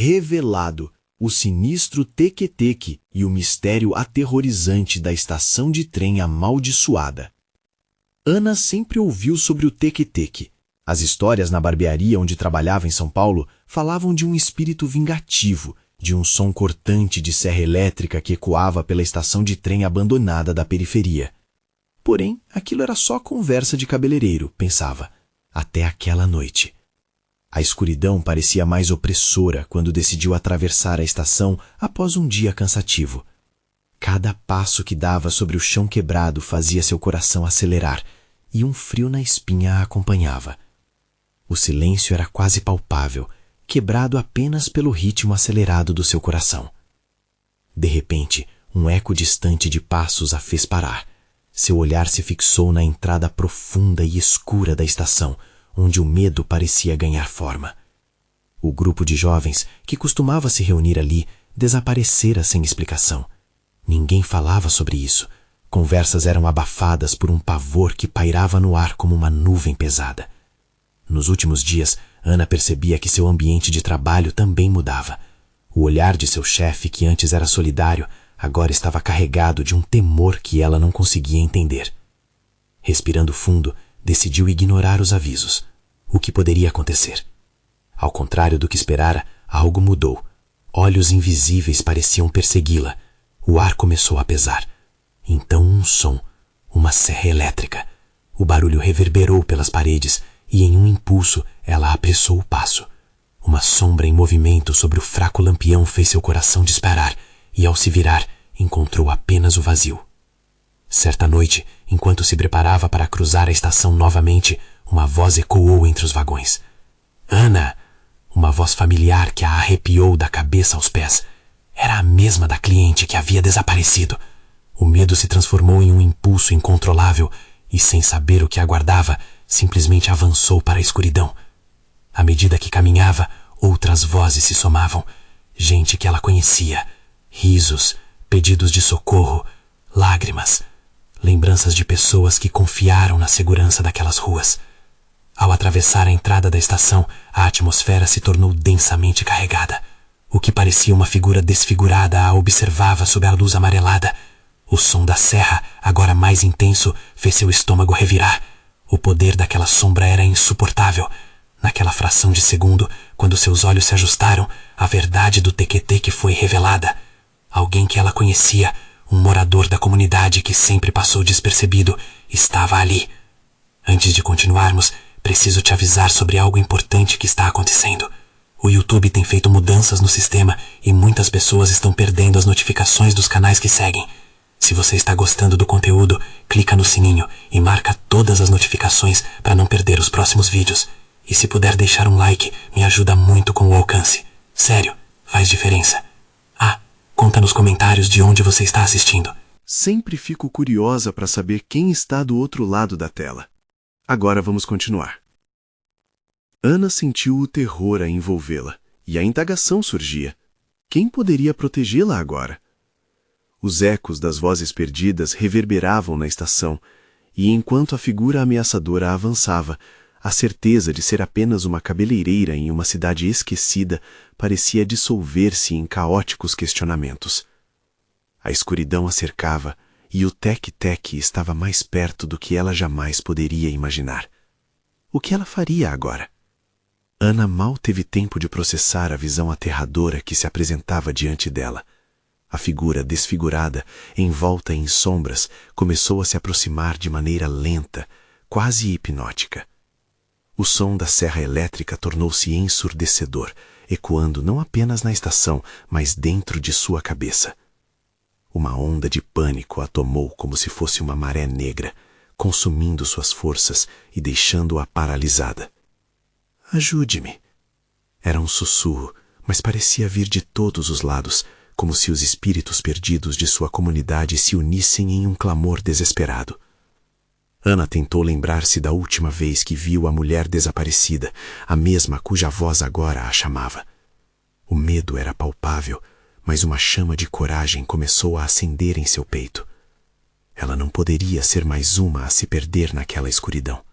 Revelado, o sinistro teque-teque e o mistério aterrorizante da estação de trem amaldiçoada. Ana sempre ouviu sobre o teque-teque. As histórias na barbearia onde trabalhava em São Paulo falavam de um espírito vingativo, de um som cortante de serra elétrica que ecoava pela estação de trem abandonada da periferia. Porém, aquilo era só conversa de cabeleireiro, pensava, até aquela noite. A escuridão parecia mais opressora quando decidiu atravessar a estação após um dia cansativo. Cada passo que dava sobre o chão quebrado fazia seu coração acelerar, e um frio na espinha a acompanhava. O silêncio era quase palpável, quebrado apenas pelo ritmo acelerado do seu coração. De repente, um eco distante de passos a fez parar. Seu olhar se fixou na entrada profunda e escura da estação, onde o medo parecia ganhar forma. O grupo de jovens que costumava se reunir ali desaparecera sem explicação. Ninguém falava sobre isso. Conversas eram abafadas por um pavor que pairava no ar como uma nuvem pesada. Nos últimos dias, Ana percebia que seu ambiente de trabalho também mudava. O olhar de seu chefe, que antes era solidário, agora estava carregado de um temor que ela não conseguia entender. Respirando fundo, decidiu ignorar os avisos. O que poderia acontecer? Ao contrário do que esperara, algo mudou. Olhos invisíveis pareciam persegui-la. O ar começou a pesar. Então um som, uma serra elétrica. O barulho reverberou pelas paredes e em um impulso ela apressou o passo. Uma sombra em movimento sobre o fraco lampião fez seu coração disparar e ao se virar, encontrou apenas o vazio. Certa noite, enquanto se preparava para cruzar a estação novamente, uma voz ecoou entre os vagões. Ana! Uma voz familiar que a arrepiou da cabeça aos pés. Era a mesma da cliente que havia desaparecido. O medo se transformou em um impulso incontrolável e, sem saber o que aguardava, simplesmente avançou para a escuridão. À medida que caminhava, outras vozes se somavam. Gente que ela conhecia. Risos, pedidos de socorro, lágrimas. Lembranças de pessoas que confiaram na segurança daquelas ruas. Ao atravessar a entrada da estação, a atmosfera se tornou densamente carregada. O que parecia uma figura desfigurada a observava sob a luz amarelada. O som da serra, agora mais intenso, fez seu estômago revirar. O poder daquela sombra era insuportável. Naquela fração de segundo, quando seus olhos se ajustaram, a verdade do teque-teque foi revelada. Alguém que ela conhecia, um morador da comunidade que sempre passou despercebido, estava ali. Antes de continuarmos, preciso te avisar sobre algo importante que está acontecendo. O YouTube tem feito mudanças no sistema e muitas pessoas estão perdendo as notificações dos canais que seguem. Se você está gostando do conteúdo, clica no sininho e marca todas as notificações para não perder os próximos vídeos. E se puder deixar um like, me ajuda muito com o alcance. Sério, faz diferença. Ah, conta nos comentários de onde você está assistindo. Sempre fico curiosa para saber quem está do outro lado da tela. Agora vamos continuar. Ana sentiu o terror a envolvê-la, e a indagação surgia. Quem poderia protegê-la agora? Os ecos das vozes perdidas reverberavam na estação, e enquanto a figura ameaçadora avançava, a certeza de ser apenas uma cabeleireira em uma cidade esquecida parecia dissolver-se em caóticos questionamentos. A escuridão a cercava, e o tec-tec estava mais perto do que ela jamais poderia imaginar. O que ela faria agora? Ana mal teve tempo de processar a visão aterradora que se apresentava diante dela. A figura desfigurada, envolta em sombras, começou a se aproximar de maneira lenta, quase hipnótica. O som da serra elétrica tornou-se ensurdecedor, ecoando não apenas na estação, mas dentro de sua cabeça. Uma onda de pânico a tomou como se fosse uma maré negra, consumindo suas forças e deixando-a paralisada. Ajude-me. Era um sussurro, mas parecia vir de todos os lados, como se os espíritos perdidos de sua comunidade se unissem em um clamor desesperado. Ana tentou lembrar-se da última vez que viu a mulher desaparecida, a mesma cuja voz agora a chamava. O medo era palpável, mas uma chama de coragem começou a acender em seu peito. Ela não poderia ser mais uma a se perder naquela escuridão.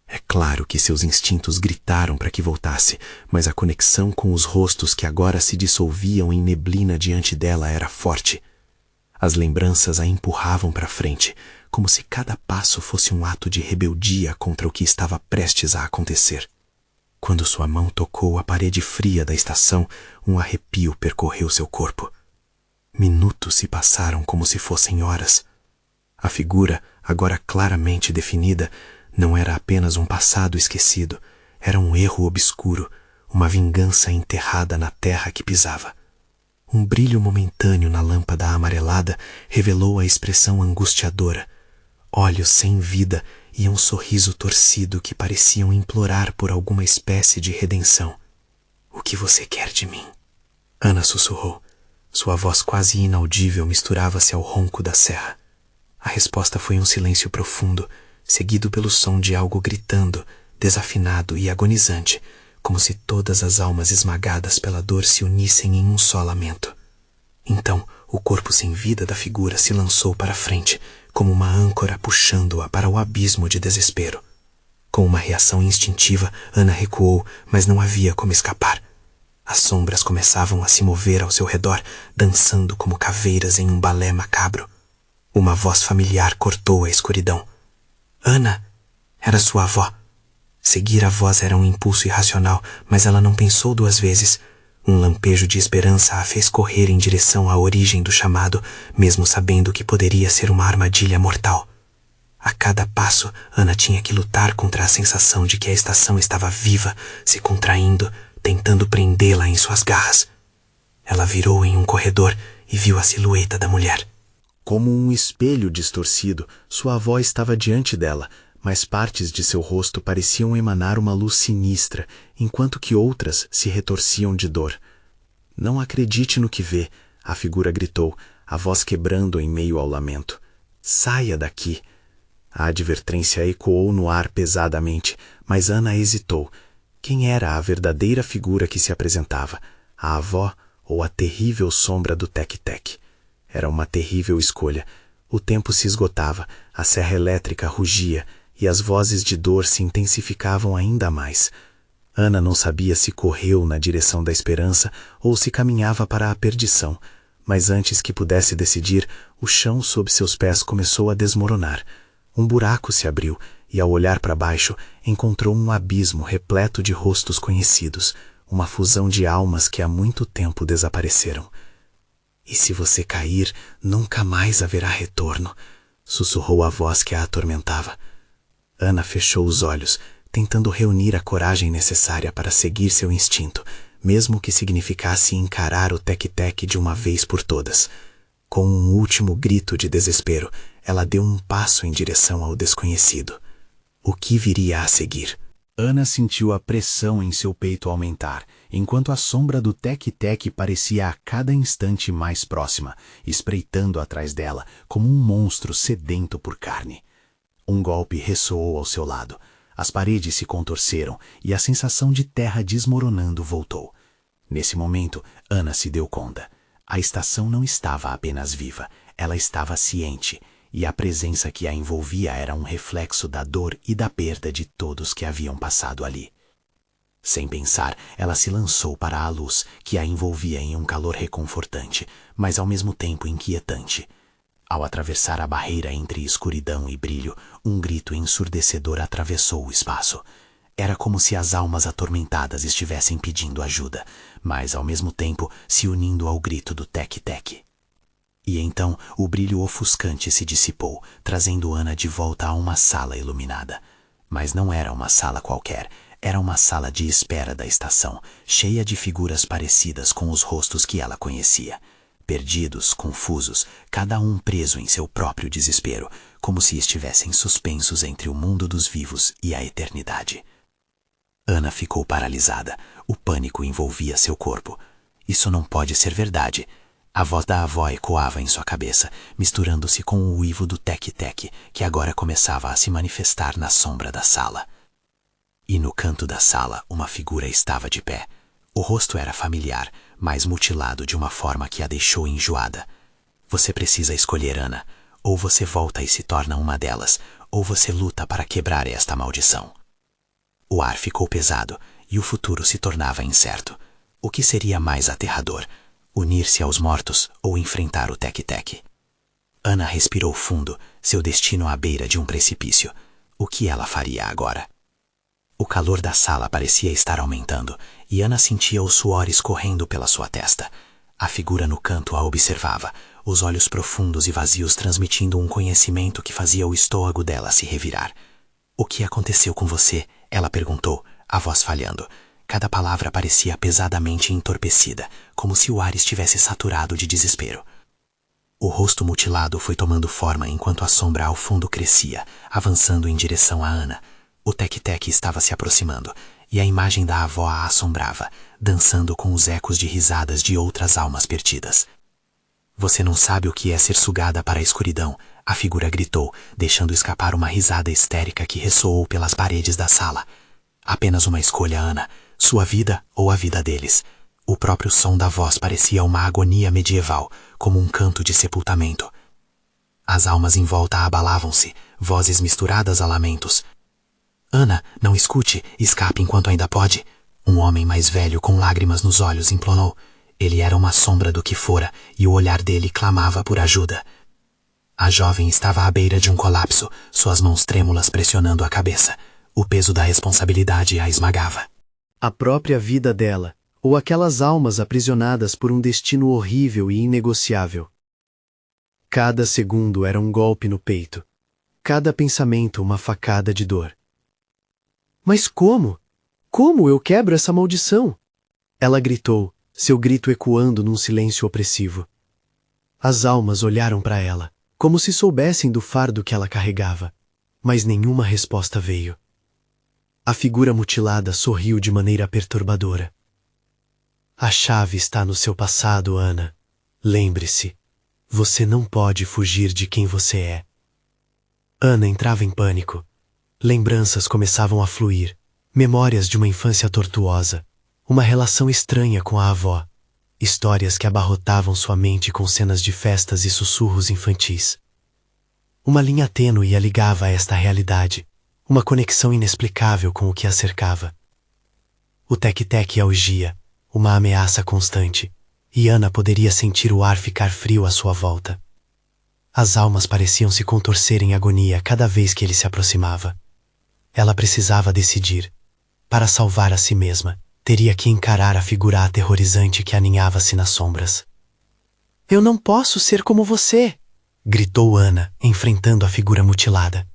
É claro que seus instintos gritaram para que voltasse, mas a conexão com os rostos que agora se dissolviam em neblina diante dela era forte. As lembranças a empurravam para frente, como se cada passo fosse um ato de rebeldia contra o que estava prestes a acontecer. Quando sua mão tocou a parede fria da estação, um arrepio percorreu seu corpo. Minutos se passaram como se fossem horas. A figura, agora claramente definida, não era apenas um passado esquecido, era um erro obscuro, uma vingança enterrada na terra que pisava. Um brilho momentâneo na lâmpada amarelada revelou a expressão angustiadora, olhos sem vida e um sorriso torcido que pareciam implorar por alguma espécie de redenção. "O que você quer de mim?" Ana sussurrou. Sua voz quase inaudível misturava-se ao ronco da serra. A resposta foi um silêncio profundo, seguido pelo som de algo gritando, desafinado e agonizante, como se todas as almas esmagadas pela dor se unissem em um só lamento. Então, o corpo sem vida da figura se lançou para frente, como uma âncora puxando-a para o abismo de desespero. Com uma reação instintiva, Ana recuou, mas não havia como escapar. As sombras começavam a se mover ao seu redor, dançando como caveiras em um balé macabro. Uma voz familiar cortou a escuridão. "Ana!" Era sua avó. Seguir a voz era um impulso irracional, mas ela não pensou duas vezes. Um lampejo de esperança a fez correr em direção à origem do chamado, mesmo sabendo que poderia ser uma armadilha mortal. A cada passo, Ana tinha que lutar contra a sensação de que a estação estava viva, se contraindo, tentando prendê-la em suas garras. Ela virou em um corredor e viu a silhueta da mulher. Como um espelho distorcido, sua avó estava diante dela, mas partes de seu rosto pareciam emanar uma luz sinistra, enquanto que outras se retorciam de dor. "Não acredite no que vê", a figura gritou, a voz quebrando em meio ao lamento. "Saia daqui." A advertência ecoou no ar pesadamente, mas Ana hesitou. Quem era a verdadeira figura que se apresentava? A avó ou a terrível sombra do Tec-Tec? Era uma terrível escolha. O tempo se esgotava, a serra elétrica rugia, e as vozes de dor se intensificavam ainda mais. Ana não sabia se correu na direção da esperança ou se caminhava para a perdição, mas antes que pudesse decidir, o chão sob seus pés começou a desmoronar. Um buraco se abriu e, ao olhar para baixo, encontrou um abismo repleto de rostos conhecidos, uma fusão de almas que há muito tempo desapareceram. "E se você cair, nunca mais haverá retorno", sussurrou a voz que a atormentava. Ana fechou os olhos, tentando reunir a coragem necessária para seguir seu instinto, mesmo que significasse encarar o Tec-Tec de uma vez por todas. Com um último grito de desespero, ela deu um passo em direção ao desconhecido. O que viria a seguir? Ana sentiu a pressão em seu peito aumentar, enquanto a sombra do Tec-Tec parecia a cada instante mais próxima, espreitando atrás dela como um monstro sedento por carne. Um golpe ressoou ao seu lado. As paredes se contorceram e a sensação de terra desmoronando voltou. Nesse momento, Ana se deu conta. A estação não estava apenas viva, ela estava ciente, e a presença que a envolvia era um reflexo da dor e da perda de todos que haviam passado ali. Sem pensar, ela se lançou para a luz, que a envolvia em um calor reconfortante, mas ao mesmo tempo inquietante. Ao atravessar a barreira entre escuridão e brilho, um grito ensurdecedor atravessou o espaço. Era como se as almas atormentadas estivessem pedindo ajuda, mas ao mesmo tempo se unindo ao grito do Tec-Tec. E então o brilho ofuscante se dissipou, trazendo Ana de volta a uma sala iluminada. Mas não era uma sala qualquer, era uma sala de espera da estação, cheia de figuras parecidas com os rostos que ela conhecia. Perdidos, confusos, cada um preso em seu próprio desespero, como se estivessem suspensos entre o mundo dos vivos e a eternidade. Ana ficou paralisada. O pânico envolvia seu corpo. Isso não pode ser verdade. A voz da avó ecoava em sua cabeça, misturando-se com o uivo do Tec-Tec, que agora começava a se manifestar na sombra da sala. E no canto da sala, uma figura estava de pé. O rosto era familiar, mas mutilado de uma forma que a deixou enjoada. Você precisa escolher, Ana. Ou você volta e se torna uma delas, ou você luta para quebrar esta maldição. O ar ficou pesado e o futuro se tornava incerto. O que seria mais aterrador? Unir-se aos mortos ou enfrentar o Tek-Tek? Ana respirou fundo, seu destino à beira de um precipício. O que ela faria agora? O calor da sala parecia estar aumentando, e Ana sentia o suor escorrendo pela sua testa. A figura no canto a observava, os olhos profundos e vazios transmitindo um conhecimento que fazia o estômago dela se revirar. "O que aconteceu com você?" ela perguntou, a voz falhando. Cada palavra parecia pesadamente entorpecida, como se o ar estivesse saturado de desespero. O rosto mutilado foi tomando forma enquanto a sombra ao fundo crescia, avançando em direção a Ana. O Tek-Tek estava se aproximando, e a imagem da avó a assombrava, dançando com os ecos de risadas de outras almas perdidas. "Você não sabe o que é ser sugada para a escuridão", a figura gritou, deixando escapar uma risada histérica que ressoou pelas paredes da sala. "Apenas uma escolha, Ana, sua vida ou a vida deles." O próprio som da voz parecia uma agonia medieval, como um canto de sepultamento. As almas em volta abalavam-se, vozes misturadas a lamentos. "Ana, não escute, escape enquanto ainda pode." Um homem mais velho com lágrimas nos olhos implorou. Ele era uma sombra do que fora, e o olhar dele clamava por ajuda. A jovem estava à beira de um colapso, suas mãos trêmulas pressionando a cabeça. O peso da responsabilidade a esmagava. A própria vida dela, ou aquelas almas aprisionadas por um destino horrível e inegociável. Cada segundo era um golpe no peito. Cada pensamento uma facada de dor. "Mas como? Como eu quebro essa maldição?" Ela gritou, seu grito ecoando num silêncio opressivo. As almas olharam para ela, como se soubessem do fardo que ela carregava, mas nenhuma resposta veio. A figura mutilada sorriu de maneira perturbadora. "A chave está no seu passado, Ana. Lembre-se, você não pode fugir de quem você é." Ana entrava em pânico. Lembranças começavam a fluir, memórias de uma infância tortuosa, uma relação estranha com a avó, histórias que abarrotavam sua mente com cenas de festas e sussurros infantis. Uma linha tênue a ligava a esta realidade, uma conexão inexplicável com o que a cercava. O Tek-Tek a urgia, uma ameaça constante, e Ana poderia sentir o ar ficar frio à sua volta. As almas pareciam se contorcer em agonia cada vez que ele se aproximava. Ela precisava decidir. Para salvar a si mesma, teria que encarar a figura aterrorizante que aninhava-se nas sombras. "Eu não posso ser como você!" gritou Ana, enfrentando a figura mutilada.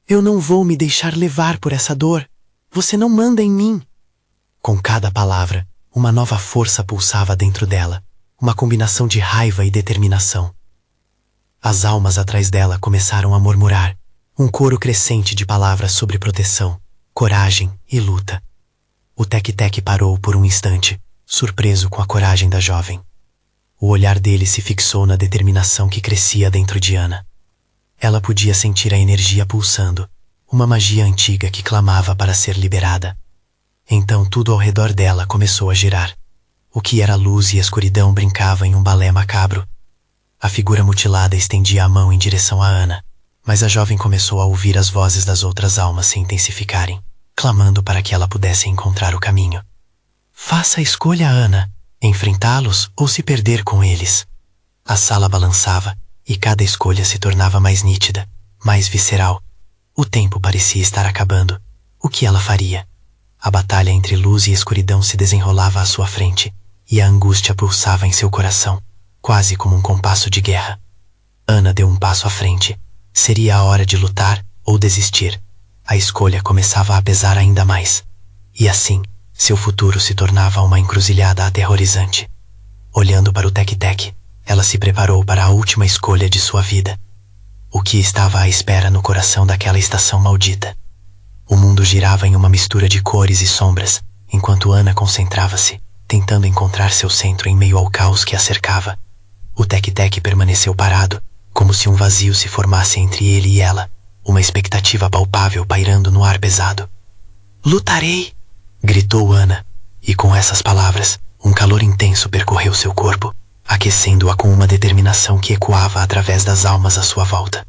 "Eu não vou me deixar levar por essa dor. Você não manda em mim." Com cada palavra, uma nova força pulsava dentro dela, uma combinação de raiva e determinação. As almas atrás dela começaram a murmurar, um coro crescente de palavras sobre proteção, coragem e luta. O Tek-Tek parou por um instante, surpreso com a coragem da jovem. O olhar dele se fixou na determinação que crescia dentro de Ana. Ela podia sentir a energia pulsando, uma magia antiga que clamava para ser liberada. Então tudo ao redor dela começou a girar. O que era luz e escuridão brincava em um balé macabro. A figura mutilada estendia a mão em direção a Ana, mas a jovem começou a ouvir as vozes das outras almas se intensificarem, clamando para que ela pudesse encontrar o caminho. "Faça a escolha, Ana, enfrentá-los ou se perder com eles." A sala balançava, e cada escolha se tornava mais nítida, mais visceral. O tempo parecia estar acabando. O que ela faria? A batalha entre luz e escuridão se desenrolava à sua frente, e a angústia pulsava em seu coração, quase como um compasso de guerra. Ana deu um passo à frente. Seria a hora de lutar ou desistir. A escolha começava a pesar ainda mais. E assim, seu futuro se tornava uma encruzilhada aterrorizante. Olhando para o Tek-Tek, ela se preparou para a última escolha de sua vida. O que estava à espera no coração daquela estação maldita? O mundo girava em uma mistura de cores e sombras, enquanto Ana concentrava-se, tentando encontrar seu centro em meio ao caos que a cercava. O Tek-Tek permaneceu parado, como se um vazio se formasse entre ele e ela, uma expectativa palpável pairando no ar pesado. "Lutarei!" gritou Ana, e com essas palavras, um calor intenso percorreu seu corpo, aquecendo-a com uma determinação que ecoava através das almas à sua volta.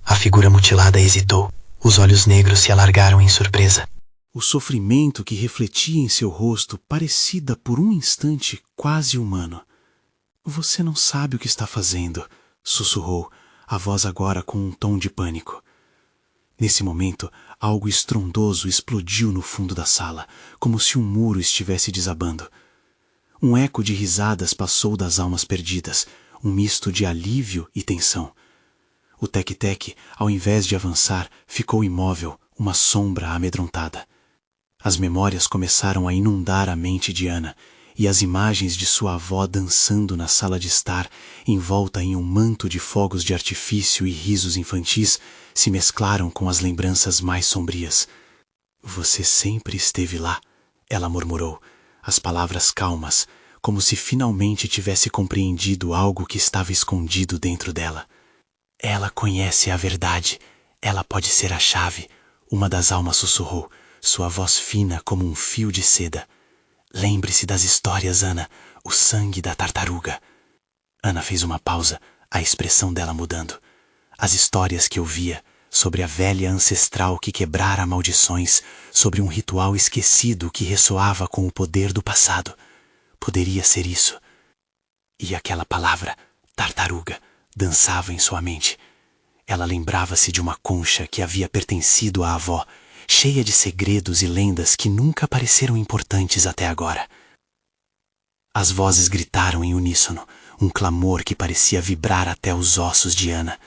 A figura mutilada hesitou, os olhos negros se alargaram em surpresa. O sofrimento que refletia em seu rosto parecia por um instante quase humano. Você não sabe o que está fazendo, sussurrou, a voz agora com um tom de pânico. Nesse momento, algo estrondoso explodiu no fundo da sala, como se um muro estivesse desabando. Um eco de risadas passou das almas perdidas, um misto de alívio e tensão. O Tec-Tec, ao invés de avançar, ficou imóvel, uma sombra amedrontada. As memórias começaram a inundar a mente de Ana, e as imagens de sua avó dançando na sala de estar, envolta em um manto de fogos de artifício e risos infantis, se mesclaram com as lembranças mais sombrias. Você sempre esteve lá, ela murmurou, as palavras calmas, como se finalmente tivesse compreendido algo que estava escondido dentro dela. Ela conhece a verdade, ela pode ser a chave, uma das almas sussurrou, sua voz fina como um fio de seda. Lembre-se das histórias, Ana, o sangue da tartaruga. Ana fez uma pausa, a expressão dela mudando. As histórias que ouvia, sobre a velha ancestral que quebrara maldições, sobre um ritual esquecido que ressoava com o poder do passado. Poderia ser isso. E aquela palavra, tartaruga, dançava em sua mente. Ela lembrava-se de uma concha que havia pertencido à avó, cheia de segredos e lendas que nunca pareceram importantes até agora. As vozes gritaram em uníssono, um clamor que parecia vibrar até os ossos de Ana.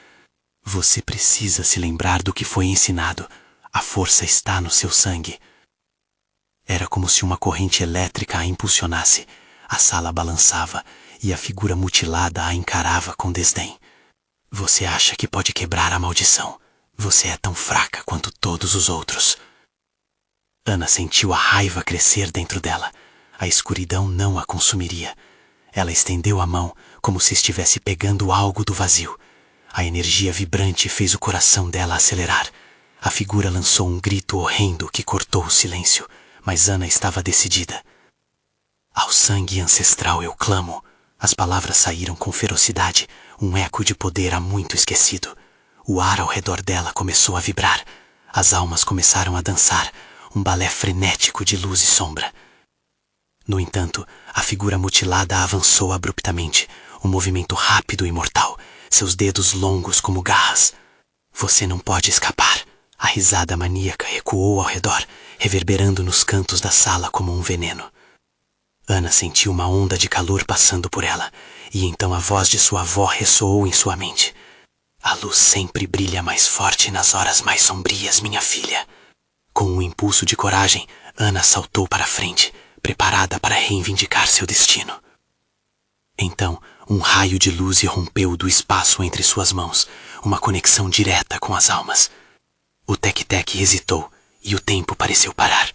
Você precisa se lembrar do que foi ensinado. A força está no seu sangue. Era como se uma corrente elétrica a impulsionasse. A sala balançava e a figura mutilada a encarava com desdém. Você acha que pode quebrar a maldição? Você é tão fraca quanto todos os outros. Ana sentiu a raiva crescer dentro dela. A escuridão não a consumiria. Ela estendeu a mão, como se estivesse pegando algo do vazio. A energia vibrante fez o coração dela acelerar. A figura lançou um grito horrendo que cortou o silêncio, mas Ana estava decidida. Ao sangue ancestral eu clamo. As palavras saíram com ferocidade, um eco de poder há muito esquecido. O ar ao redor dela começou a vibrar. As almas começaram a dançar, um balé frenético de luz e sombra. No entanto, a figura mutilada avançou abruptamente, um movimento rápido e mortal, seus dedos longos como garras. Você não pode escapar. A risada maníaca ecoou ao redor, reverberando nos cantos da sala como um veneno. Ana sentiu uma onda de calor passando por ela, e então a voz de sua avó ressoou em sua mente. A luz sempre brilha mais forte nas horas mais sombrias, minha filha. Com um impulso de coragem, Ana saltou para a frente, preparada para reivindicar seu destino. Então, um raio de luz irrompeu do espaço entre suas mãos, uma conexão direta com as almas. O Tec-Tec hesitou, e o tempo pareceu parar.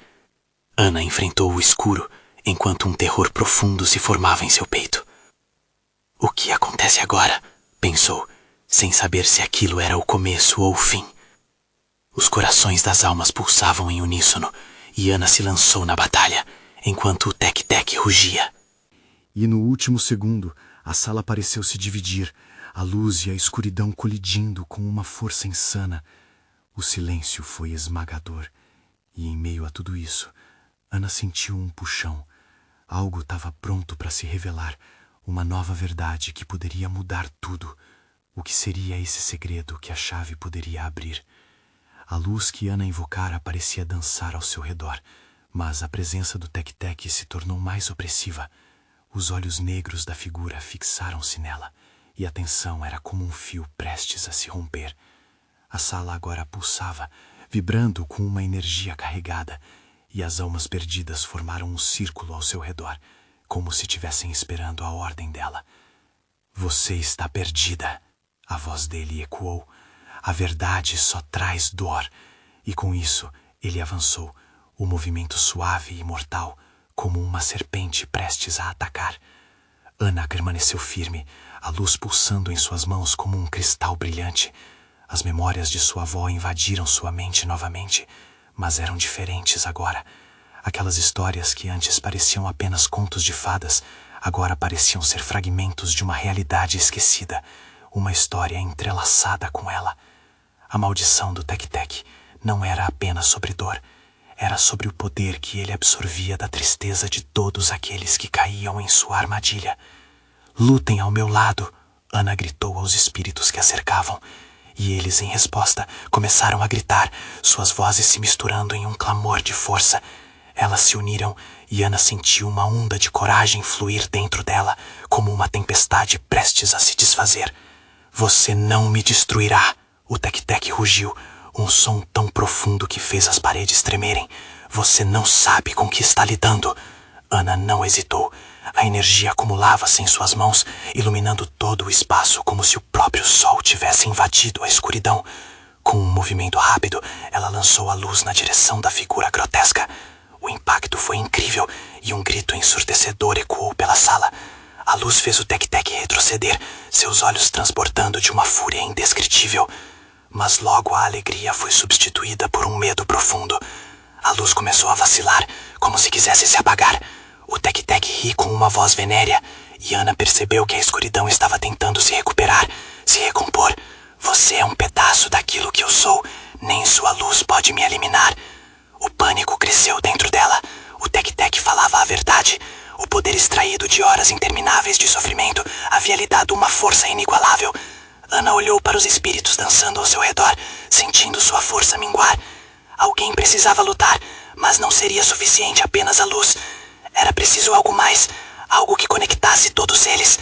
Ana enfrentou o escuro, enquanto um terror profundo se formava em seu peito. O que acontece agora? Pensou, sem saber se aquilo era o começo ou o fim. Os corações das almas pulsavam em uníssono, e Ana se lançou na batalha, enquanto o Tec-Tec rugia. E no último segundo, a sala pareceu se dividir, a luz e a escuridão colidindo com uma força insana. O silêncio foi esmagador, e em meio a tudo isso, Ana sentiu um puxão. Algo estava pronto para se revelar, uma nova verdade que poderia mudar tudo. O que seria esse segredo que a chave poderia abrir? A luz que Ana invocara parecia dançar ao seu redor, mas a presença do Tec-Tec se tornou mais opressiva. Os olhos negros da figura fixaram-se nela, e a tensão era como um fio prestes a se romper. A sala agora pulsava, vibrando com uma energia carregada, e as almas perdidas formaram um círculo ao seu redor, como se estivessem esperando a ordem dela. Você está perdida, a voz dele ecoou. A verdade só traz dor, e com isso ele avançou, o movimento suave e mortal, como uma serpente prestes a atacar. Ana permaneceu firme, a luz pulsando em suas mãos como um cristal brilhante. As memórias de sua avó invadiram sua mente novamente, mas eram diferentes agora. Aquelas histórias que antes pareciam apenas contos de fadas, agora pareciam ser fragmentos de uma realidade esquecida, uma história entrelaçada com ela. A maldição do Tec-Tec não era apenas sobre dor, era sobre o poder que ele absorvia da tristeza de todos aqueles que caíam em sua armadilha. Lutem ao meu lado, Ana gritou aos espíritos que a cercavam. E eles, em resposta, começaram a gritar, suas vozes se misturando em um clamor de força. Elas se uniram e Ana sentiu uma onda de coragem fluir dentro dela, como uma tempestade prestes a se desfazer. Você não me destruirá, o Tec-Tec rugiu, um som tão profundo que fez as paredes tremerem. Você não sabe com que está lidando. Ana não hesitou. A energia acumulava-se em suas mãos, iluminando todo o espaço como se o próprio sol tivesse invadido a escuridão. Com um movimento rápido, ela lançou a luz na direção da figura grotesca. O impacto foi incrível e um grito ensurdecedor ecoou pela sala. A luz fez o Tec-Tec retroceder, seus olhos transbordando de uma fúria indescritível. Mas logo a alegria foi substituída por um medo profundo. A luz começou a vacilar, como se quisesse se apagar. O Tec-Tec ri com uma voz venérea, e Ana percebeu que a escuridão estava tentando se recuperar, se recompor. Você é um pedaço daquilo que eu sou, nem sua luz pode me eliminar. O pânico cresceu dentro dela. O Tec-Tec falava a verdade. O poder extraído de horas intermináveis de sofrimento havia lhe dado uma força inigualável. Ana olhou para os espíritos dançando ao seu redor, sentindo sua força minguar. Alguém precisava lutar, mas não seria suficiente apenas a luz. Era preciso algo mais, algo que conectasse todos eles.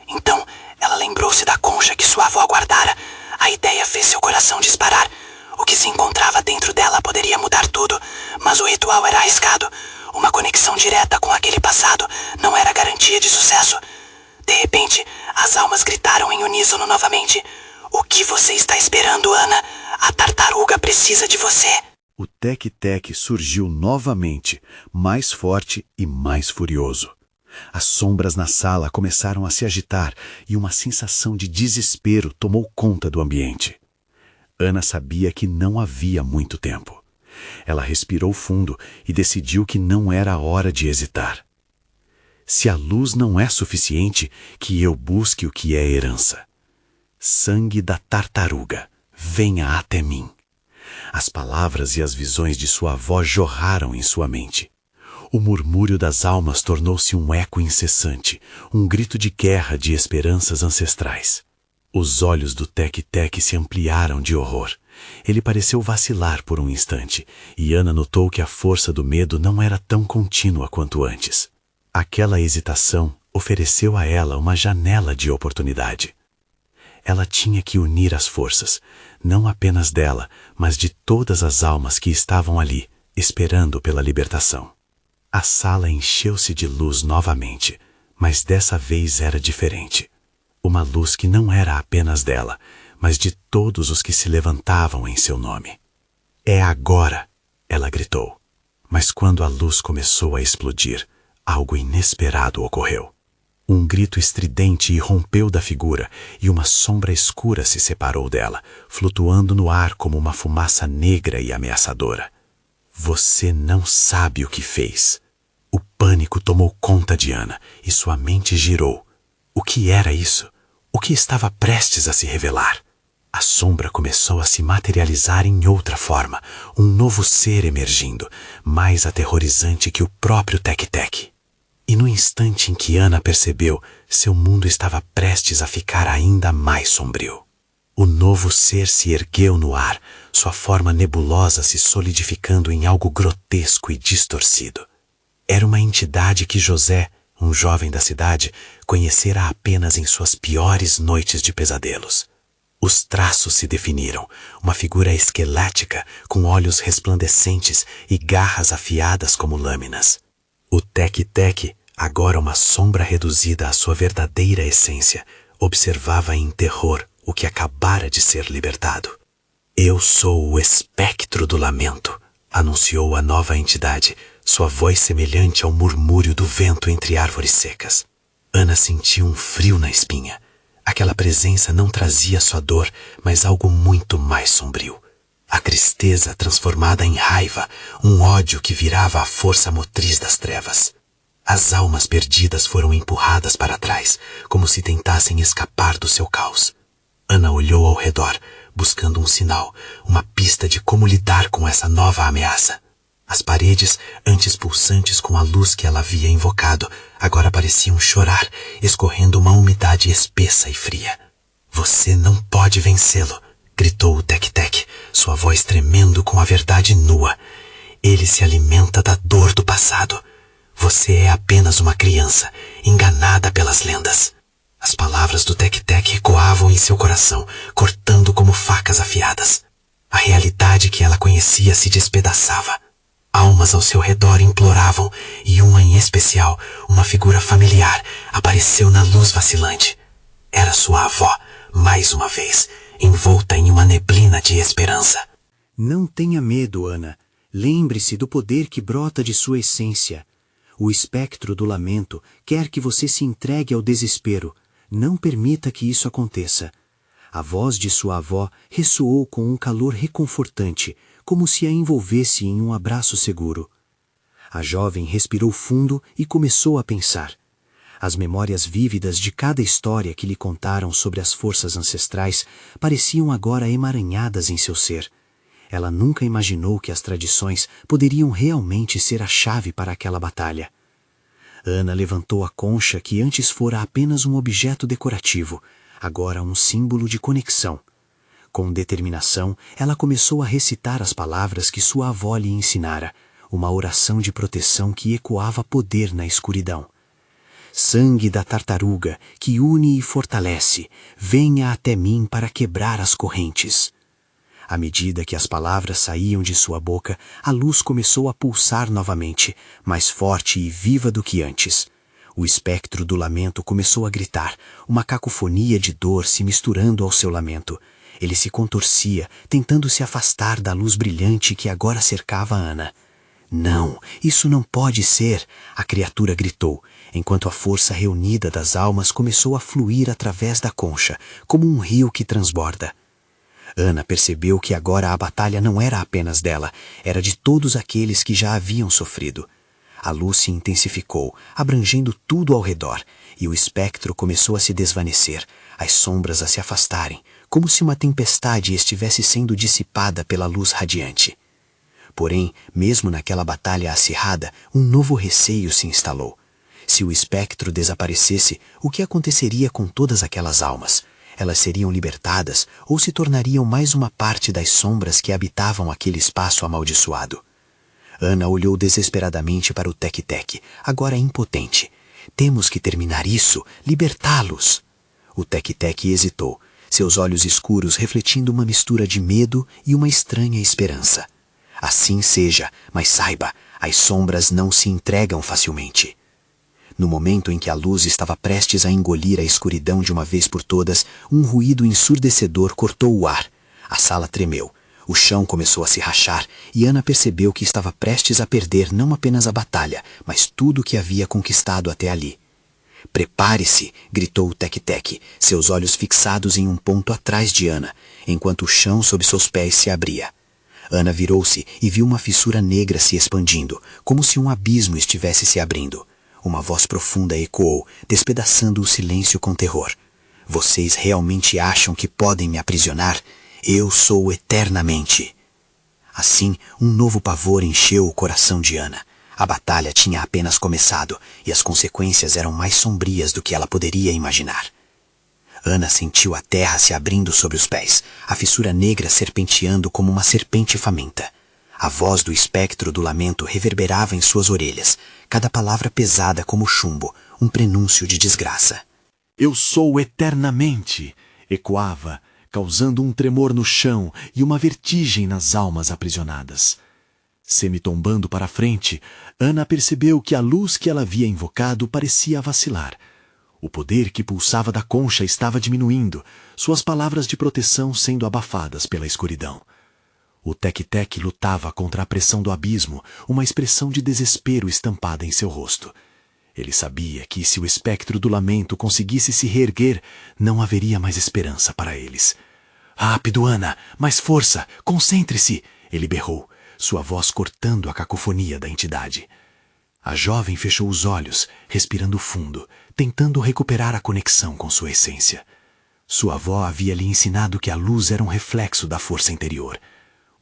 Então, ela lembrou-se da concha que sua avó guardara. A ideia fez seu coração disparar. O que se encontrava dentro dela poderia mudar tudo, mas o ritual era arriscado. Uma conexão direta com aquele passado não era garantia de sucesso. De repente, as almas gritaram em uníssono novamente. O que você está esperando, Ana? A tartaruga precisa de você. O Tec-Tec surgiu novamente, mais forte e mais furioso. As sombras na sala começaram a se agitar e uma sensação de desespero tomou conta do ambiente. Ana sabia que não havia muito tempo. Ela respirou fundo e decidiu que não era a hora de hesitar. Se a luz não é suficiente, que eu busque o que é herança. Sangue da tartaruga, venha até mim. As palavras e as visões de sua avó jorraram em sua mente. O murmúrio das almas tornou-se um eco incessante, um grito de guerra de esperanças ancestrais. Os olhos do Tec-Tec se ampliaram de horror. Ele pareceu vacilar por um instante, e Ana notou que a força do medo não era tão contínua quanto antes. Aquela hesitação ofereceu a ela uma janela de oportunidade. Ela tinha que unir as forças, não apenas dela, mas de todas as almas que estavam ali, esperando pela libertação. A sala encheu-se de luz novamente, mas dessa vez era diferente. Uma luz que não era apenas dela, mas de todos os que se levantavam em seu nome. É agora, ela gritou. Mas quando a luz começou a explodir, algo inesperado ocorreu. Um grito estridente irrompeu da figura e uma sombra escura se separou dela, flutuando no ar como uma fumaça negra e ameaçadora. Você não sabe o que fez. O pânico tomou conta de Ana e sua mente girou. O que era isso? O que estava prestes a se revelar? A sombra começou a se materializar em outra forma, um novo ser emergindo, mais aterrorizante que o próprio Tec-Tec. E no instante em que Ana percebeu, seu mundo estava prestes a ficar ainda mais sombrio. O novo ser se ergueu no ar, sua forma nebulosa se solidificando em algo grotesco e distorcido. Era uma entidade que José, um jovem da cidade, conhecera apenas em suas piores noites de pesadelos. Os traços se definiram, uma figura esquelética com olhos resplandecentes e garras afiadas como lâminas. O Tec-Tec, agora uma sombra reduzida à sua verdadeira essência, observava em terror o que acabara de ser libertado. Eu sou o espectro do lamento, anunciou a nova entidade, sua voz semelhante ao murmúrio do vento entre árvores secas. Ana sentiu um frio na espinha. Aquela presença não trazia só dor, mas algo muito mais sombrio. A tristeza transformada em raiva, um ódio que virava a força motriz das trevas. As almas perdidas foram empurradas para trás, como se tentassem escapar do seu caos. Ana olhou ao redor, buscando um sinal, uma pista de como lidar com essa nova ameaça. As paredes, antes pulsantes com a luz que ela havia invocado, agora pareciam chorar, escorrendo uma umidade espessa e fria. Você não pode vencê-lo, gritou o Tec-Tec, sua voz tremendo com a verdade nua. Ele se alimenta da dor do passado. Você é apenas uma criança, enganada pelas lendas. As palavras do Tec-Tec ecoavam em seu coração, cortando como facas afiadas. A realidade que ela conhecia se despedaçava. Almas ao seu redor imploravam, e uma em especial, uma figura familiar, apareceu na luz vacilante. Era sua avó, mais uma vez, envolta em uma neblina de esperança. Não tenha medo, Ana. Lembre-se do poder que brota de sua essência. O espectro do lamento quer que você se entregue ao desespero. Não permita que isso aconteça. A voz de sua avó ressoou com um calor reconfortante, como se a envolvesse em um abraço seguro. A jovem respirou fundo e começou a pensar. As memórias vívidas de cada história que lhe contaram sobre as forças ancestrais pareciam agora emaranhadas em seu ser. Ela nunca imaginou que as tradições poderiam realmente ser a chave para aquela batalha. Ana levantou a concha que antes fora apenas um objeto decorativo, agora um símbolo de conexão. Com determinação, ela começou a recitar as palavras que sua avó lhe ensinara, uma oração de proteção que ecoava poder na escuridão. Sangue da tartaruga, que une e fortalece, venha até mim para quebrar as correntes. À medida que as palavras saíam de sua boca, a luz começou a pulsar novamente, mais forte e viva do que antes. O espectro do lamento começou a gritar, uma cacofonia de dor se misturando ao seu lamento. Ele se contorcia, tentando se afastar da luz brilhante que agora cercava Ana. Não, isso não pode ser, a criatura gritou, enquanto a força reunida das almas começou a fluir através da concha, como um rio que transborda. Ana percebeu que agora a batalha não era apenas dela, era de todos aqueles que já haviam sofrido. A luz se intensificou, abrangendo tudo ao redor, e o espectro começou a se desvanecer, as sombras a se afastarem, como se uma tempestade estivesse sendo dissipada pela luz radiante. Porém, mesmo naquela batalha acirrada, um novo receio se instalou. Se o espectro desaparecesse, o que aconteceria com todas aquelas almas? Elas seriam libertadas ou se tornariam mais uma parte das sombras que habitavam aquele espaço amaldiçoado? Ana olhou desesperadamente para o Tec-Tec, agora impotente. Temos que terminar isso, libertá-los. O Tec-Tec hesitou, seus olhos escuros refletindo uma mistura de medo e uma estranha esperança. Assim seja, mas saiba, as sombras não se entregam facilmente. No momento em que a luz estava prestes a engolir a escuridão de uma vez por todas, um ruído ensurdecedor cortou o ar. A sala tremeu. O chão começou a se rachar e Ana percebeu que estava prestes a perder não apenas a batalha, mas tudo o que havia conquistado até ali. Prepare-se, gritou o Tec-Tec, seus olhos fixados em um ponto atrás de Ana, enquanto o chão sob seus pés se abria. Ana virou-se e viu uma fissura negra se expandindo, como se um abismo estivesse se abrindo. Uma voz profunda ecoou, despedaçando o silêncio com terror. Vocês realmente acham que podem me aprisionar? Eu sou eternamente. Assim, um novo pavor encheu o coração de Ana. A batalha tinha apenas começado, e as consequências eram mais sombrias do que ela poderia imaginar. Ana sentiu a terra se abrindo sob os pés, a fissura negra serpenteando como uma serpente faminta. A voz do espectro do lamento reverberava em suas orelhas, cada palavra pesada como chumbo, um prenúncio de desgraça. Eu sou eternamente, ecoava, causando um tremor no chão e uma vertigem nas almas aprisionadas. Semitombando para a frente, Ana percebeu que a luz que ela havia invocado parecia vacilar. O poder que pulsava da concha estava diminuindo, suas palavras de proteção sendo abafadas pela escuridão. O Tec-Tec lutava contra a pressão do abismo, uma expressão de desespero estampada em seu rosto. Ele sabia que se o espectro do lamento conseguisse se reerguer, não haveria mais esperança para eles. Rápido, Ana! Mais força! Concentre-se! Ele berrou, sua voz cortando a cacofonia da entidade. A jovem fechou os olhos, respirando fundo, tentando recuperar a conexão com sua essência. Sua avó havia lhe ensinado que a luz era um reflexo da força interior.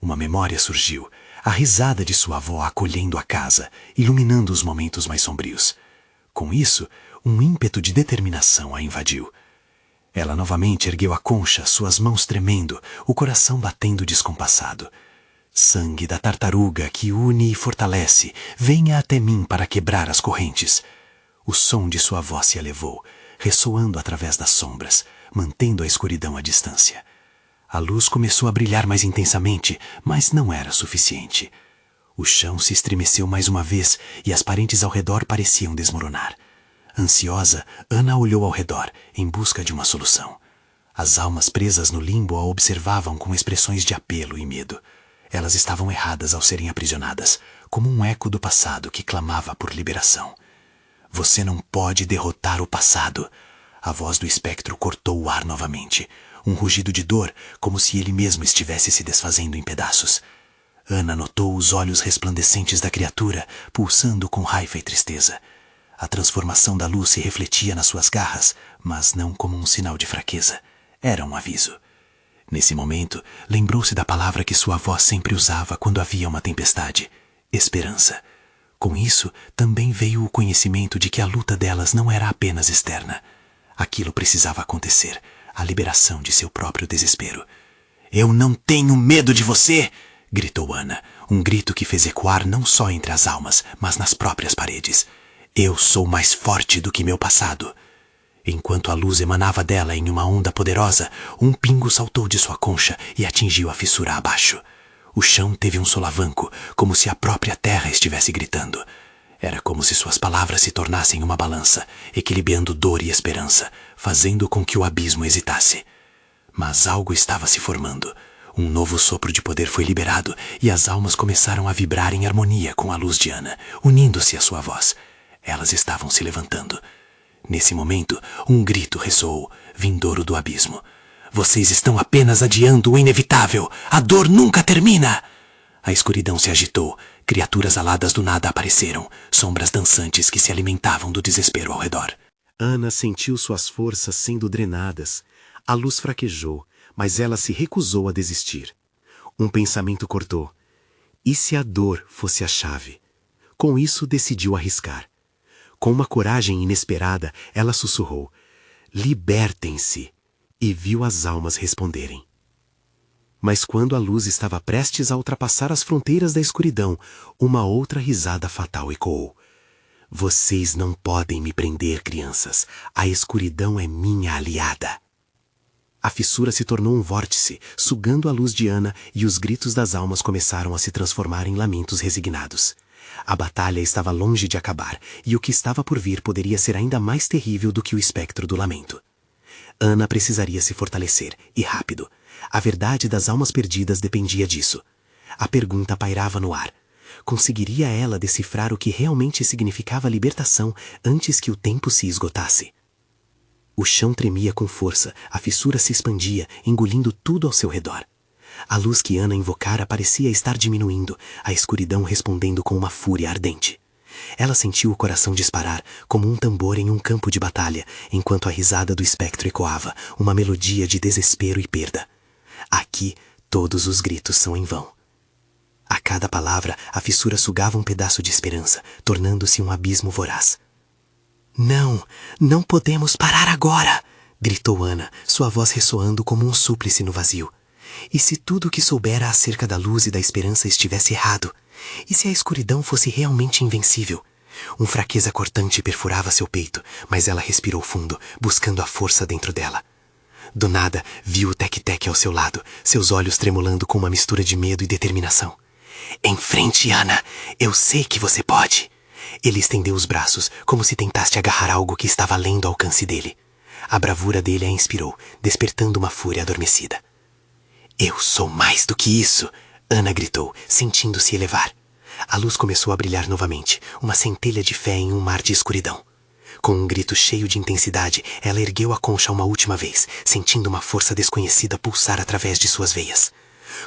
Uma memória surgiu, a risada de sua avó acolhendo a casa, iluminando os momentos mais sombrios. Com isso, um ímpeto de determinação a invadiu. Ela novamente ergueu a concha, suas mãos tremendo, o coração batendo descompassado. Sangue da tartaruga que une e fortalece, venha até mim para quebrar as correntes. O som de sua voz se elevou, ressoando através das sombras, mantendo a escuridão à distância. A luz começou a brilhar mais intensamente, mas não era suficiente. O chão se estremeceu mais uma vez e as paredes ao redor pareciam desmoronar. Ansiosa, Ana olhou ao redor, em busca de uma solução. As almas presas no limbo a observavam com expressões de apelo e medo. Elas estavam erradas ao serem aprisionadas, como um eco do passado que clamava por liberação. Você não pode derrotar o passado. A voz do espectro cortou o ar novamente. Um rugido de dor, como se ele mesmo estivesse se desfazendo em pedaços. Ana notou os olhos resplandecentes da criatura, pulsando com raiva e tristeza. A transformação da luz se refletia nas suas garras, mas não como um sinal de fraqueza. Era um aviso. Nesse momento, lembrou-se da palavra que sua avó sempre usava quando havia uma tempestade: esperança. Com isso, também veio o conhecimento de que a luta delas não era apenas externa. Aquilo precisava acontecer, a liberação de seu próprio desespero. Eu não tenho medo de você! Gritou Ana, um grito que fez ecoar não só entre as almas, mas nas próprias paredes. Eu sou mais forte do que meu passado. Enquanto a luz emanava dela em uma onda poderosa, um pingo saltou de sua concha e atingiu a fissura abaixo. O chão teve um solavanco, como se a própria terra estivesse gritando. Era como se suas palavras se tornassem uma balança, equilibrando dor e esperança, fazendo com que o abismo hesitasse. Mas algo estava se formando. Um novo sopro de poder foi liberado e as almas começaram a vibrar em harmonia com a luz de Ana, unindo-se à sua voz. Elas estavam se levantando. Nesse momento, um grito ressoou, vindouro do abismo. Vocês estão apenas adiando o inevitável. A dor nunca termina! A escuridão se agitou. Criaturas aladas do nada apareceram, sombras dançantes que se alimentavam do desespero ao redor. Ana sentiu suas forças sendo drenadas. A luz fraquejou, mas ela se recusou a desistir. Um pensamento cortou. E se a dor fosse a chave? Com isso, decidiu arriscar. Com uma coragem inesperada, ela sussurrou: libertem-se! E viu as almas responderem. Mas quando a luz estava prestes a ultrapassar as fronteiras da escuridão, uma outra risada fatal ecoou. Vocês não podem me prender, crianças. A escuridão é minha aliada. A fissura se tornou um vórtice, sugando a luz de Ana, e os gritos das almas começaram a se transformar em lamentos resignados. A batalha estava longe de acabar, e o que estava por vir poderia ser ainda mais terrível do que o espectro do lamento. Ana precisaria se fortalecer, e rápido. A verdade das almas perdidas dependia disso. A pergunta pairava no ar. Conseguiria ela decifrar o que realmente significava libertação antes que o tempo se esgotasse? O chão tremia com força, a fissura se expandia, engolindo tudo ao seu redor. A luz que Ana invocara parecia estar diminuindo, a escuridão respondendo com uma fúria ardente. Ela sentiu o coração disparar, como um tambor em um campo de batalha, enquanto a risada do espectro ecoava, uma melodia de desespero e perda. Aqui, todos os gritos são em vão. A cada palavra, a fissura sugava um pedaço de esperança, tornando-se um abismo voraz. Não, não podemos parar agora! Gritou Ana, sua voz ressoando como um súplice no vazio. E se tudo o que soubera acerca da luz e da esperança estivesse errado? E se a escuridão fosse realmente invencível? Uma fraqueza cortante perfurava seu peito, mas ela respirou fundo, buscando a força dentro dela. Do nada, viu o Tec-Tec ao seu lado, seus olhos tremulando com uma mistura de medo e determinação. Em frente, Ana! Eu sei que você pode! Ele estendeu os braços, como se tentasse agarrar algo que estava além do alcance dele. A bravura dele a inspirou, despertando uma fúria adormecida. Eu sou mais do que isso! Ana gritou, sentindo-se elevar. A luz começou a brilhar novamente, uma centelha de fé em um mar de escuridão. Com um grito cheio de intensidade, ela ergueu a concha uma última vez, sentindo uma força desconhecida pulsar através de suas veias.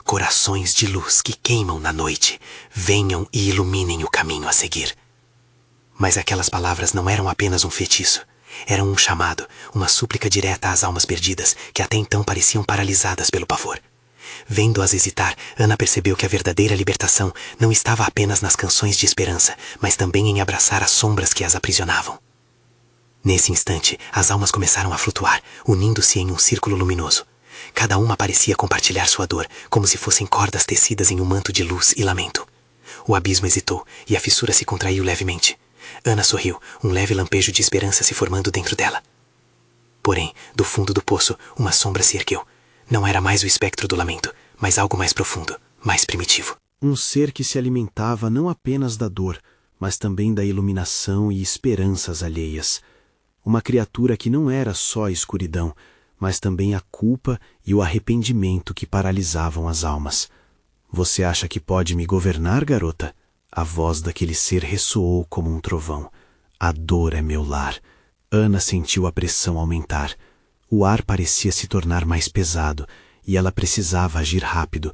Corações de luz que queimam na noite, venham e iluminem o caminho a seguir. Mas aquelas palavras não eram apenas um feitiço. Eram um chamado, uma súplica direta às almas perdidas, que até então pareciam paralisadas pelo pavor. Vendo-as hesitar, Ana percebeu que a verdadeira libertação não estava apenas nas canções de esperança, mas também em abraçar as sombras que as aprisionavam. Nesse instante, as almas começaram a flutuar, unindo-se em um círculo luminoso. Cada uma parecia compartilhar sua dor, como se fossem cordas tecidas em um manto de luz e lamento. O abismo hesitou e a fissura se contraiu levemente. Ana sorriu, um leve lampejo de esperança se formando dentro dela. Porém, do fundo do poço, uma sombra se ergueu. Não era mais o espectro do lamento, mas algo mais profundo, mais primitivo. Um ser que se alimentava não apenas da dor, mas também da iluminação e esperanças alheias. Uma criatura que não era só a escuridão, mas também a culpa e o arrependimento que paralisavam as almas. Você acha que pode me governar, garota? A voz daquele ser ressoou como um trovão. A dor é meu lar. Ana sentiu a pressão aumentar. O ar parecia se tornar mais pesado, e ela precisava agir rápido.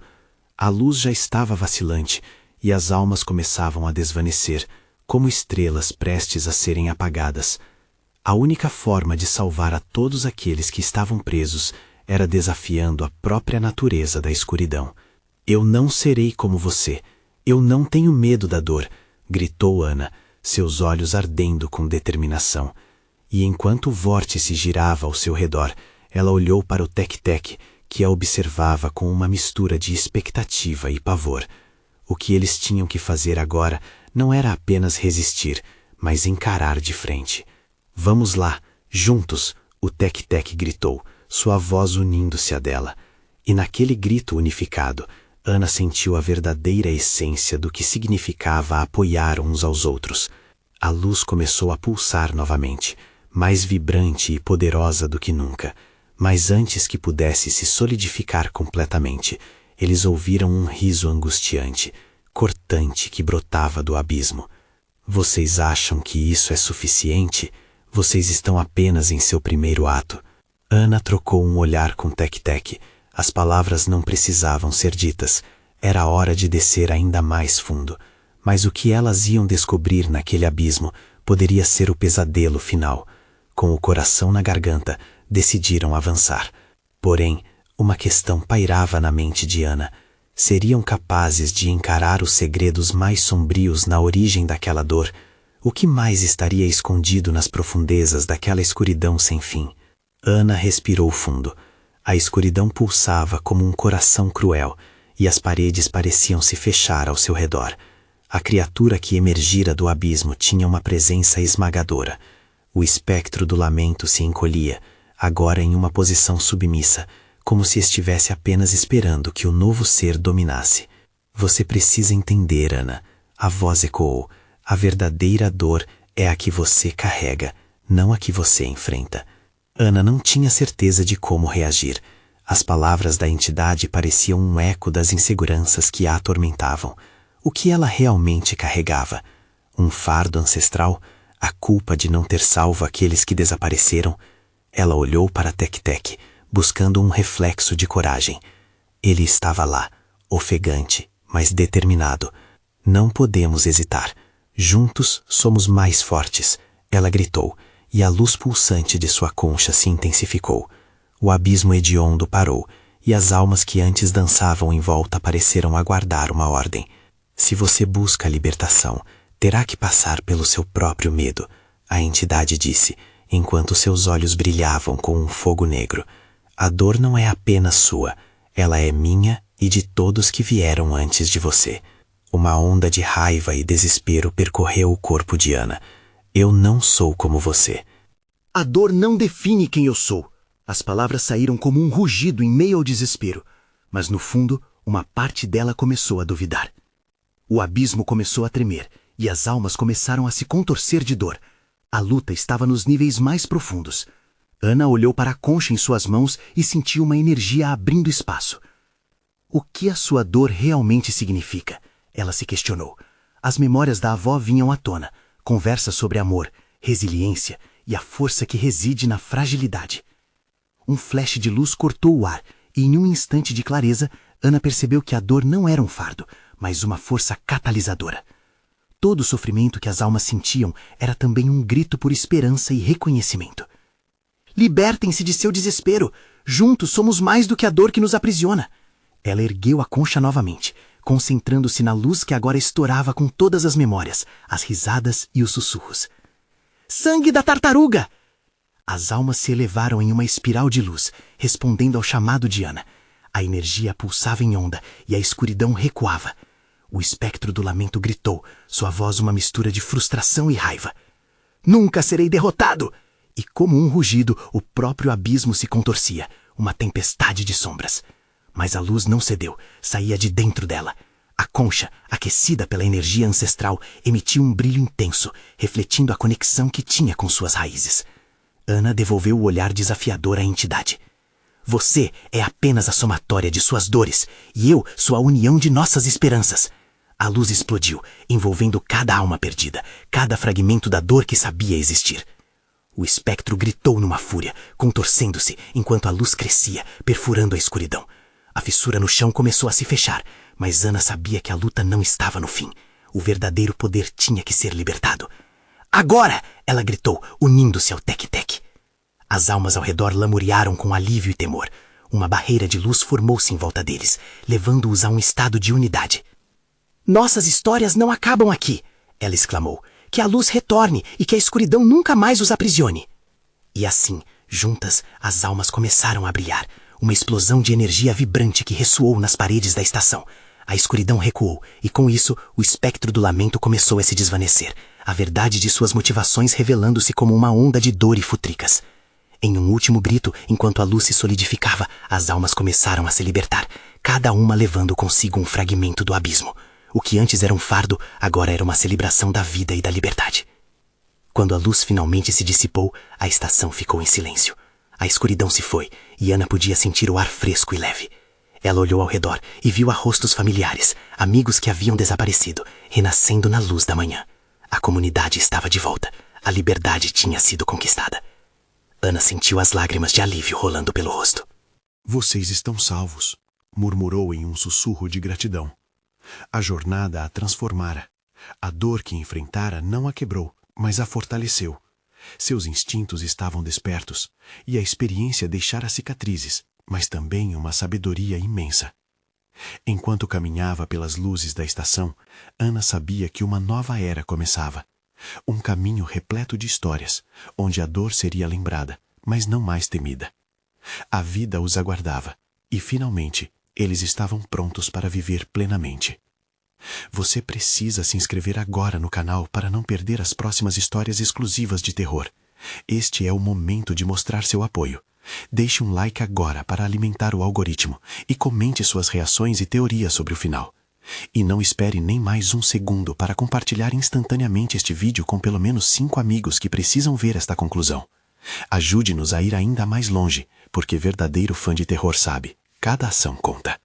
A luz já estava vacilante, e as almas começavam a desvanecer, como estrelas prestes a serem apagadas. A única forma de salvar a todos aqueles que estavam presos era desafiando a própria natureza da escuridão. Eu não serei como você. Eu não tenho medo da dor, gritou Ana, seus olhos ardendo com determinação. E enquanto o vórtice girava ao seu redor, ela olhou para o Tec-Tec, que a observava com uma mistura de expectativa e pavor. O que eles tinham que fazer agora não era apenas resistir, mas encarar de frente. Vamos lá, juntos, o Tec-Tec gritou, sua voz unindo-se à dela. E naquele grito unificado, Ana sentiu a verdadeira essência do que significava apoiar uns aos outros. A luz começou a pulsar novamente, mais vibrante e poderosa do que nunca. Mas antes que pudesse se solidificar completamente, eles ouviram um riso angustiante, cortante que brotava do abismo. Vocês acham que isso é suficiente? Vocês estão apenas em seu primeiro ato. Ana trocou um olhar com Tec-Tec. As palavras não precisavam ser ditas. Era hora de descer ainda mais fundo. Mas o que elas iam descobrir naquele abismo poderia ser o pesadelo final. Com o coração na garganta, decidiram avançar. Porém, uma questão pairava na mente de Ana. Seriam capazes de encarar os segredos mais sombrios na origem daquela dor? O que mais estaria escondido nas profundezas daquela escuridão sem fim? Ana respirou fundo. A escuridão pulsava como um coração cruel, e as paredes pareciam se fechar ao seu redor. A criatura que emergira do abismo tinha uma presença esmagadora. O espectro do lamento se encolhia, agora em uma posição submissa, como se estivesse apenas esperando que o novo ser dominasse. Você precisa entender, Ana. A voz ecoou. A verdadeira dor é a que você carrega, não a que você enfrenta. Ana não tinha certeza de como reagir. As palavras da entidade pareciam um eco das inseguranças que a atormentavam. O que ela realmente carregava? Um fardo ancestral? A culpa de não ter salvo aqueles que desapareceram? Ela olhou para Tec-Tec, buscando um reflexo de coragem. Ele estava lá, ofegante, mas determinado. Não podemos hesitar. Juntos somos mais fortes, ela gritou, e a luz pulsante de sua concha se intensificou. O abismo hediondo parou, e as almas que antes dançavam em volta pareceram aguardar uma ordem. Se você busca a libertação, terá que passar pelo seu próprio medo, a entidade disse, enquanto seus olhos brilhavam com um fogo negro. A dor não é apenas sua, ela é minha e de todos que vieram antes de você. Uma onda de raiva e desespero percorreu o corpo de Ana. Eu não sou como você. A dor não define quem eu sou. As palavras saíram como um rugido em meio ao desespero, mas no fundo, uma parte dela começou a duvidar. O abismo começou a tremer e as almas começaram a se contorcer de dor. A luta estava nos níveis mais profundos. Ana olhou para a concha em suas mãos e sentiu uma energia abrindo espaço. O que a sua dor realmente significa? Ela se questionou. As memórias da avó vinham à tona, conversas sobre amor, resiliência e a força que reside na fragilidade. Um flash de luz cortou o ar e em um instante de clareza, Ana percebeu que a dor não era um fardo, mas uma força catalisadora. Todo o sofrimento que as almas sentiam era também um grito por esperança e reconhecimento. Libertem-se de seu desespero. Juntos somos mais do que a dor que nos aprisiona. Ela ergueu a concha novamente, concentrando-se na luz que agora estourava com todas as memórias, as risadas e os sussurros. Sangue da tartaruga! As almas se elevaram em uma espiral de luz, respondendo ao chamado de Ana. A energia pulsava em onda e a escuridão recuava. O espectro do lamento gritou, sua voz uma mistura de frustração e raiva. Nunca serei derrotado! E como um rugido, o próprio abismo se contorcia, uma tempestade de sombras. Mas a luz não cedeu, saía de dentro dela. A concha, aquecida pela energia ancestral, emitia um brilho intenso, refletindo a conexão que tinha com suas raízes. Ana devolveu o olhar desafiador à entidade. Você é apenas a somatória de suas dores, e eu sou a união de nossas esperanças. A luz explodiu, envolvendo cada alma perdida, cada fragmento da dor que sabia existir. O espectro gritou numa fúria, contorcendo-se, enquanto a luz crescia, perfurando a escuridão. A fissura no chão começou a se fechar, mas Ana sabia que a luta não estava no fim. O verdadeiro poder tinha que ser libertado. Agora! Ela gritou, unindo-se ao Tec-Tec. As almas ao redor lamuriaram com alívio e temor. Uma barreira de luz formou-se em volta deles, levando-os a um estado de unidade. Nossas histórias não acabam aqui, ela exclamou. Que a luz retorne e que a escuridão nunca mais os aprisione. E assim, juntas, as almas começaram a brilhar. Uma explosão de energia vibrante que ressoou nas paredes da estação. A escuridão recuou, e com isso, o espectro do lamento começou a se desvanecer, a verdade de suas motivações revelando-se como uma onda de dor e futricas. Em um último grito, enquanto a luz se solidificava, as almas começaram a se libertar, cada uma levando consigo um fragmento do abismo. O que antes era um fardo, agora era uma celebração da vida e da liberdade. Quando a luz finalmente se dissipou, a estação ficou em silêncio. A escuridão se foi, e Ana podia sentir o ar fresco e leve. Ela olhou ao redor e viu rostos familiares, amigos que haviam desaparecido, renascendo na luz da manhã. A comunidade estava de volta. A liberdade tinha sido conquistada. Ana sentiu as lágrimas de alívio rolando pelo rosto. Vocês estão salvos, murmurou em um sussurro de gratidão. A jornada a transformara. A dor que enfrentara não a quebrou, mas a fortaleceu. Seus instintos estavam despertos, e a experiência deixara cicatrizes, mas também uma sabedoria imensa. Enquanto caminhava pelas luzes da estação, Ana sabia que uma nova era começava. Um caminho repleto de histórias, onde a dor seria lembrada, mas não mais temida. A vida os aguardava, e finalmente eles estavam prontos para viver plenamente. Você precisa se inscrever agora no canal para não perder as próximas histórias exclusivas de terror. Este é o momento de mostrar seu apoio. Deixe um like agora para alimentar o algoritmo e comente suas reações e teorias sobre o final. E não espere nem mais um segundo para compartilhar instantaneamente este vídeo com pelo menos 5 amigos que precisam ver esta conclusão. Ajude-nos a ir ainda mais longe, porque verdadeiro fã de terror sabe, cada ação conta.